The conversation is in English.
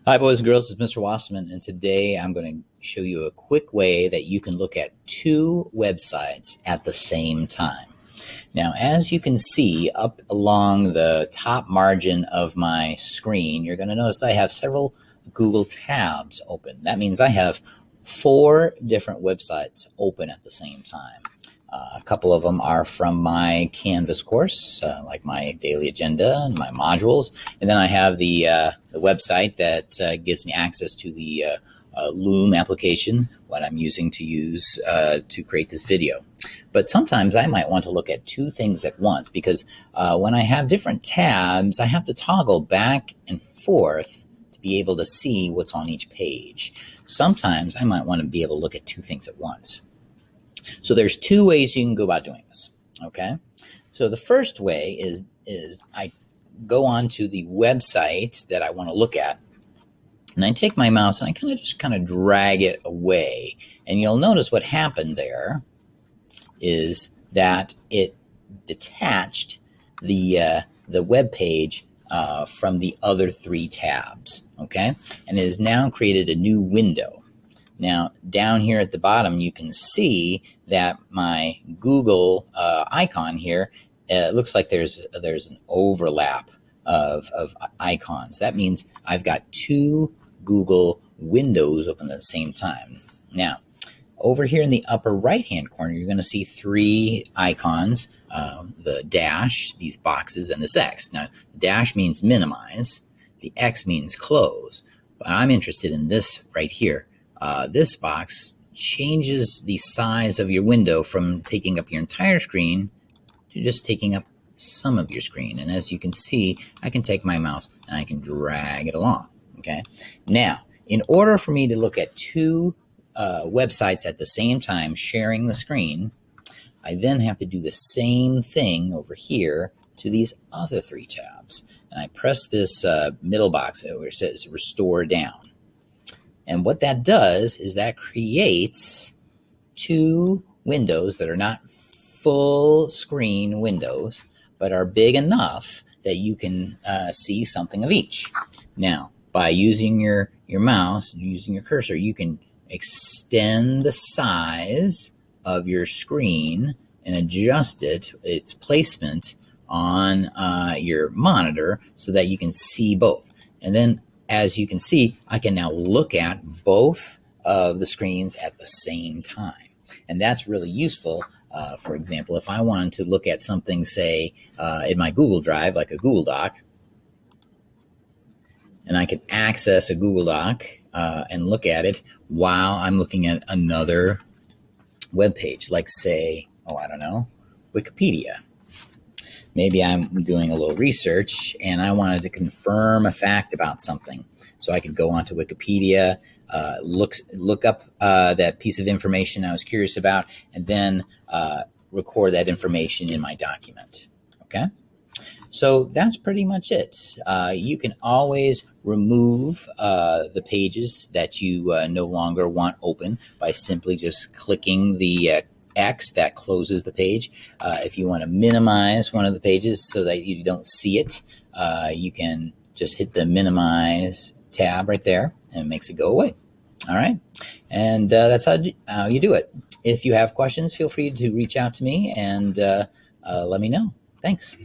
Hi, boys and girls. It's Mr. Wasemann, and today I'm going to show you a quick way that you can look at two websites at the same time. Now, as you can see up along the top margin of my screen, you're going to notice I have several Google tabs open. That means I have four different websites open at the same time. A couple of them are from my Canvas course, like my daily agenda and my modules. And then I have the website that gives me access to the Loom application, what I'm using to create this video. But sometimes I might want to look at two things at once because when I have different tabs, I have to toggle back and forth to be able to see what's on each page. Sometimes I might want to be able to look at two things at once. So there's two ways you can go about doing this, okay? So the first way is I go on to the website that I want to look at, and I take my mouse and I just drag it away. And you'll notice what happened there is that it detached the web page from the other three tabs, okay? And it has now created a new window. Now, down here at the bottom, you can see that my Google icon here, looks like there's an overlap of icons. That means I've got two Google windows open at the same time. Now, over here in the upper right-hand corner, you're going to see three icons, the dash, these boxes, and this X. Now, the dash means minimize. The X means close. But I'm interested in this right here. This box changes the size of your window from taking up your entire screen to just taking up some of your screen. And as you can see, I can take my mouse and I can drag it along. Okay. Now, in order for me to look at two websites at the same time sharing the screen, I then have to do the same thing over here to these other three tabs. And I press this middle box where it says restore down. And what that does is that creates two windows that are not full screen windows, but are big enough that you can see something of each. Now, by using your mouse, using your cursor, you can extend the size of your screen and adjust its placement on your monitor so that you can see both. And then, as you can see, I can now look at both of the screens at the same time. And that's really useful. For example, if I wanted to look at something, say, in my Google Drive, like a Google Doc, and I could access a Google Doc and look at it while I'm looking at another web page, like, say, I don't know, Wikipedia. Maybe I'm doing a little research and I wanted to confirm a fact about something. So I could go onto Wikipedia, look up that piece of information I was curious about, and then record that information in my document. Okay? So that's pretty much it. You can always remove the pages that you no longer want open by simply just clicking the X that closes the page. If you want to minimize one of the pages so that you don't see it, you can just hit the minimize tab right there and it makes it go away. All right. And that's how you do it. If you have questions, feel free to reach out to me and let me know. Thanks.